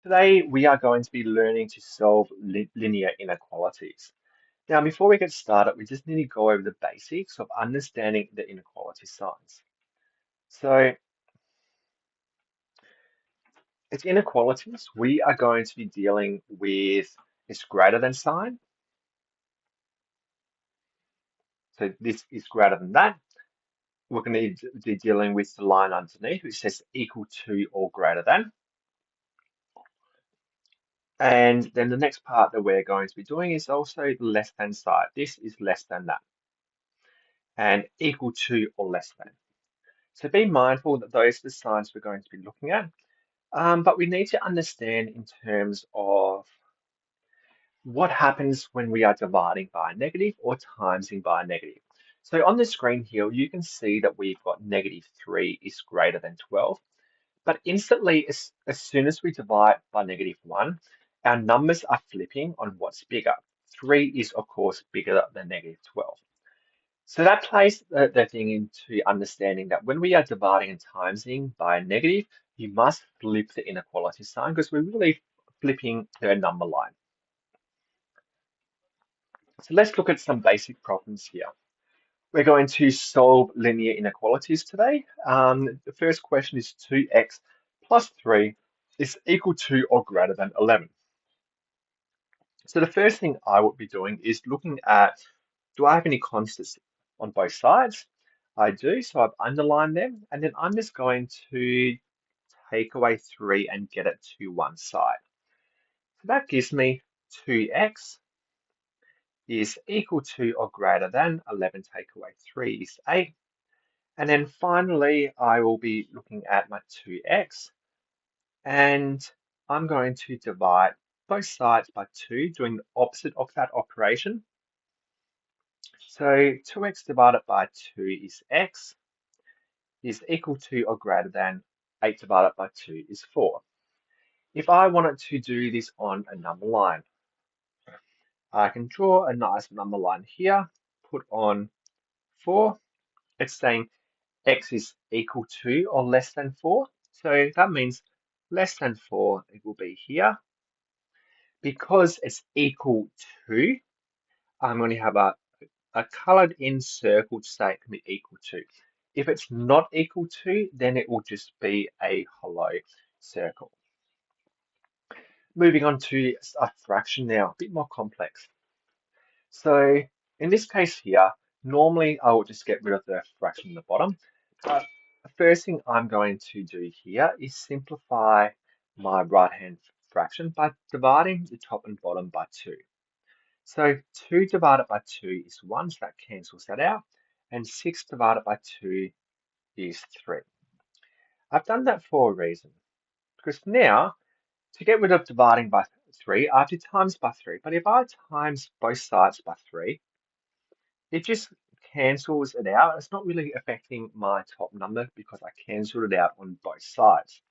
Today, we are going to be learning to solve linear inequalities. Now, before we get started, we just need to go over the basics of understanding the inequality signs. So, it's inequalities. We are going to be dealing with this greater than sign. So, this is greater than that. We're going to be dealing with the line underneath, which says equal to or greater than. And then the next part that we're going to be doing is also the less than side. This is less than that, and equal to or less than. So be mindful that those are the signs we're going to be looking at. But we need to understand in terms of what happens when we are dividing by a negative or timesing by a negative. So on the screen here, you can see that we've got -3 is greater than 12. But instantly, as soon as we divide by -1, our numbers are flipping on what's bigger. 3 is, of course, bigger than -12. So that plays the thing into understanding that when we are dividing and timesing by a negative, you must flip the inequality sign because we're really flipping the number line. So let's look at some basic problems here. We're going to solve linear inequalities today. The first question is 2x plus 3 is equal to or greater than 11. So the first thing I would be doing is looking at, do I have any constants on both sides? I do, so I've underlined them, and then I'm just going to take away 3 and get it to one side. So that gives me 2x is equal to or greater than 11 take away 3 is 8. And then finally, I will be looking at my 2x, and I'm going to divide both sides by 2, doing the opposite of that operation. So 2x divided by 2 is x, is equal to or greater than 8 divided by 2 is 4. If I wanted to do this on a number line, I can draw a nice number line here, put on 4. It's saying x is equal to or less than 4. So that means less than 4, it will be here. Because it's equal to, I'm going to have a colored in circle to say it can be equal to. If it's not equal to, then it will just be a hollow circle. Moving on to a fraction now, a bit more complex. So in this case here, normally I would just get rid of the fraction in the bottom. But the first thing I'm going to do here is simplify my right-hand fraction by dividing the top and bottom by 2. So 2 divided by 2 is 1, so that cancels that out. And 6 divided by 2 is 3. I've done that for a reason, because now to get rid of dividing by 3, I have to times by 3. But if I times both sides by 3, it just cancels it out. It's not really affecting my top number because I cancelled it out on both sides.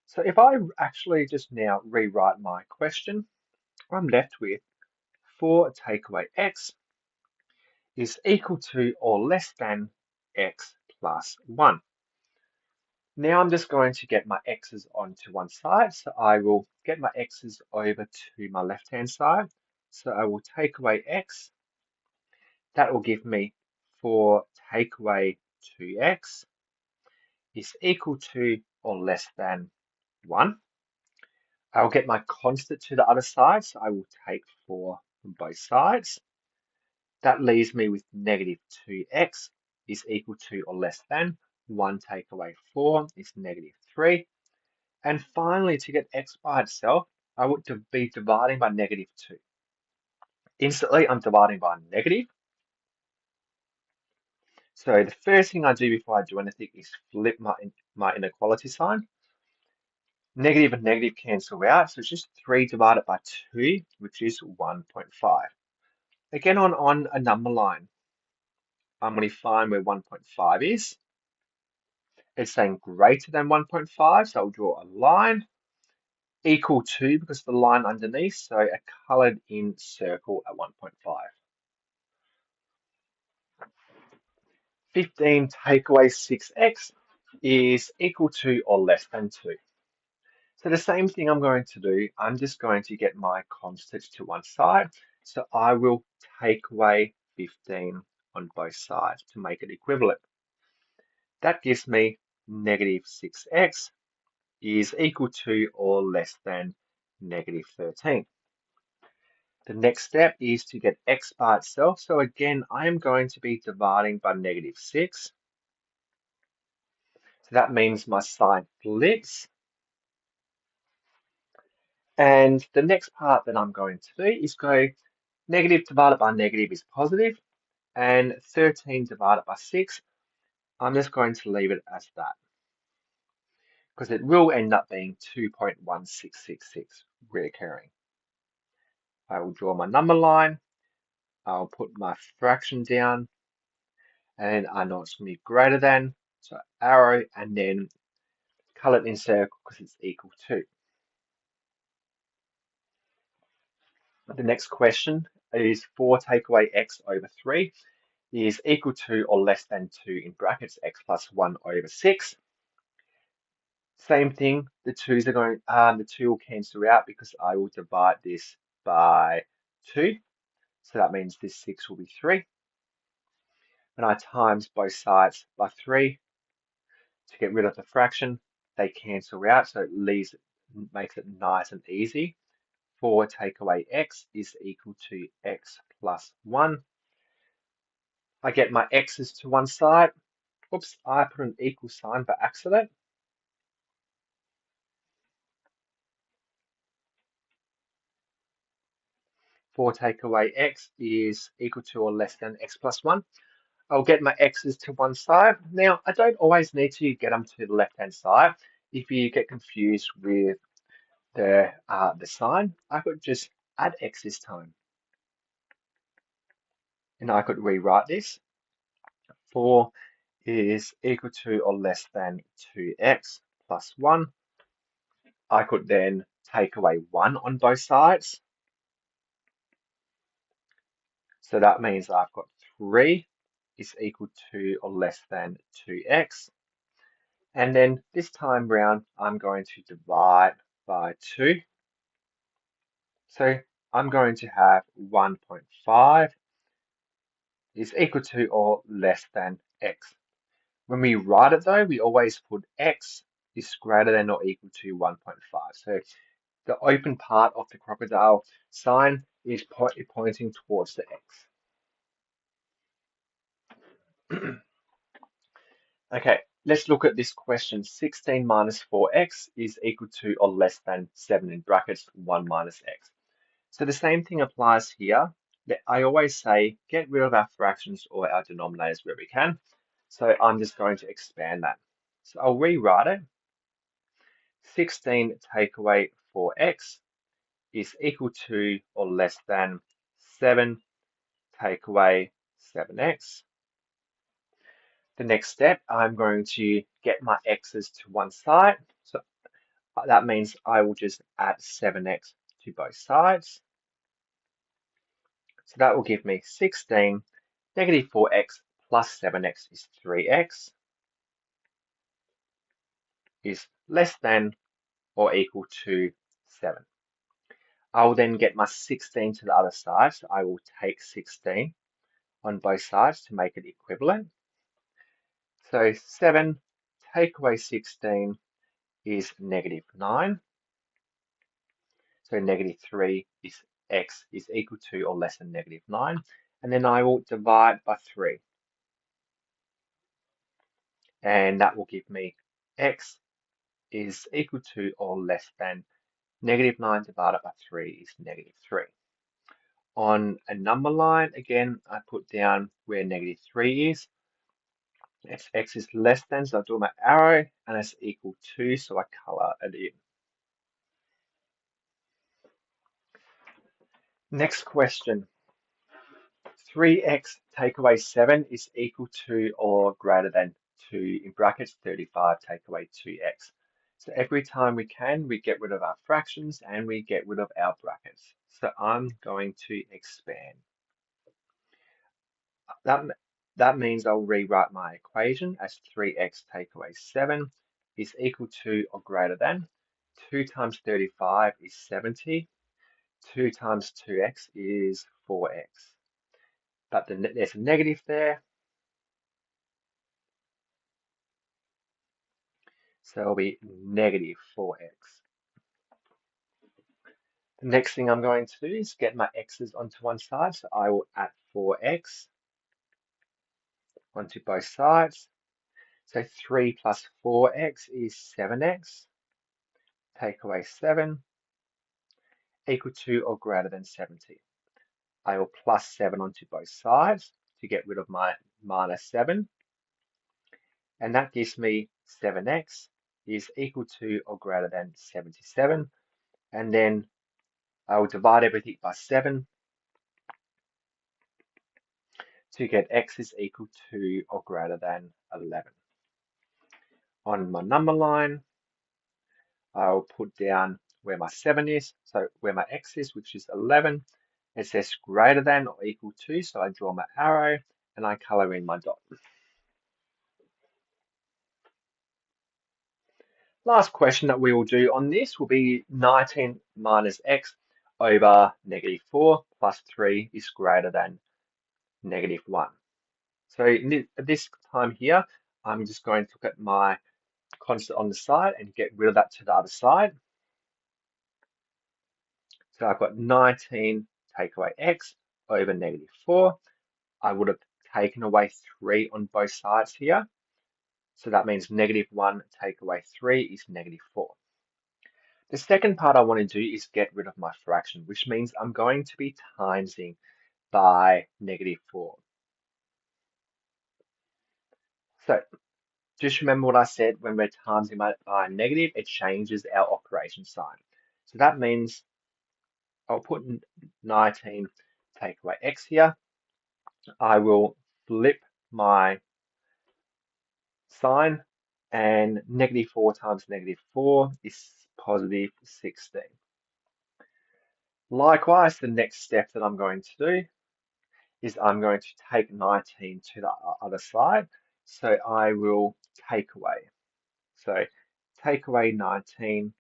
So if I actually just now rewrite my question, I'm left with 4 take away x is equal to or less than x plus 1. Now I'm just going to get my x's onto one side. So I will get my x's over to my left-hand side. So I will take away x. That will give me 4 take away 2x is equal to or less than 1. I'll get my constant to the other side. So I will take 4 from both sides. That leaves me with -2x is equal to or less than 1 take away 4 is -3. And finally, to get x by itself, I would be dividing by -2. Instantly, I'm dividing by a negative. So the first thing I do before I do anything is flip my inequality sign. Negative and negative cancel out, so it's just 3 divided by 2, which is 1.5. Again, on a number line, I'm going to find where 1.5 is. It's saying greater than 1.5, so I'll draw a line. Equal to, because the line underneath, so a colored in circle at 1.5. 15 take away 6x is equal to or less than 2. So the same thing I'm going to do, I'm just going to get my constants to one side. So I will take away 15 on both sides to make it equivalent. That gives me negative 6x is equal to or less than negative 13. The next step is to get x by itself. So again, I am going to be dividing by negative 6. So that means my sign flips. And the next part that I'm going to do is go negative divided by negative is positive, and 13 divided by 6, I'm just going to leave it as that because it will end up being 2.1666 reoccurring. I will draw my number line, I'll put my fraction down, and I know it's going to be greater than, so arrow, and then color it in circle because it's equal to. The next question is 4 take away x over 3 is equal to or less than 2 in brackets x plus 1 over 6. Same thing, the 2's are going, the 2 will cancel out because I will divide this by 2. So that means this 6 will be 3. When I times both sides by 3 to get rid of the fraction, they cancel out, so it makes it nice and easy. 4 take away x is equal to x plus 1. I get my x's to one side. Oops, I put an equal sign by accident. 4 take away x is equal to or less than x plus 1. I'll get my x's to one side. Now, I don't always need to get them to the left-hand side. If you get confused with the sign, I could just add x this time. And I could rewrite this. 4 is equal to or less than 2x plus 1. I could then take away 1 on both sides. So that means I've got 3 is equal to or less than 2x. And then this time round, I'm going to divide by 2. So I'm going to have 1.5 is equal to or less than x. When we write it though, we always put x is greater than or equal to 1.5. So the open part of the crocodile sign is pointing towards the x. Okay, let's look at this question. 16 minus 4x is equal to or less than 7 in brackets 1 minus x. So the same thing applies here. I always say get rid of our fractions or our denominators where we can. So I'm just going to expand that. So I'll rewrite it. 16 take away 4x is equal to or less than 7 take away 7x. The next step, I'm going to get my x's to one side. So that means I will just add 7x to both sides. So that will give me 16. Negative 4x plus 7x is 3x is less than or equal to 7. I will then get my 16 to the other side. So I will take 16 on both sides to make it equivalent. So 7 take away 16 is negative 9. So negative 3 is x is equal to or less than negative 9. And then I will divide by 3. And that will give me x is equal to or less than negative 9 divided by 3 is negative 3. On a number line, again, I put down where negative 3 is. If x is less than, so I draw my arrow, and it's equal to, so I color it in. Next question. 3x take away 7 is equal to or greater than 2 in brackets 35 take away 2x. So every time we can, we get rid of our fractions and we get rid of our brackets. So I'm going to expand. That means I'll rewrite my equation as 3x take away 7 is equal to or greater than 2 times 35 is 70. 2 times 2x is 4x. But there's a negative there, so it'll be negative 4x. The next thing I'm going to do is get my x's onto one side, so I will add 4x onto both sides. So 3 plus 4x is 7x. Take away 7, equal to or greater than 70. I will plus 7 onto both sides to get rid of my minus 7. And that gives me 7x is equal to or greater than 77. And then I will divide everything by 7 to get x is equal to or greater than 11. On my number line, I'll put down where my 7 is, so where my x is, which is 11. It says greater than or equal to, so I draw my arrow and I color in my dot. Last question that we will do on this will be 19 minus x over negative 4 plus 3 is greater than negative 1. So at this time here, I'm just going to look at my constant on the side and get rid of that to the other side. So I've got 19 take away x over negative 4. I would have taken away 3 on both sides here. So that means negative 1 take away 3 is negative 4. The second part I want to do is get rid of my fraction, which means I'm going to be timesing by negative 4. So just remember what I said, when we're timesing by negative, it changes our operation sign. So that means I'll put 19 take away x here. I will flip my sign, and negative 4 times negative 4 is positive 16. Likewise, the next step that I'm going to do is I'm going to take 19 to the other side. So I will take away. So take away 19.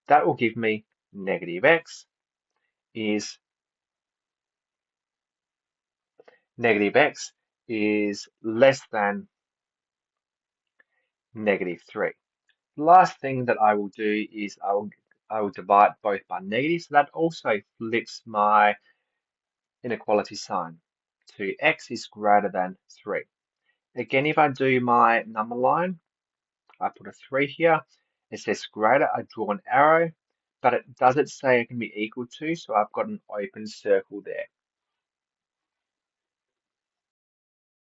That will give me negative x is less than negative 3. The last thing that I will do is I will divide both by negative. So that also flips my inequality sign to x is greater than 3. Again, if I do my number line, I put a 3 here. It says greater, I draw an arrow, but it doesn't say it can be equal to, so I've got an open circle there.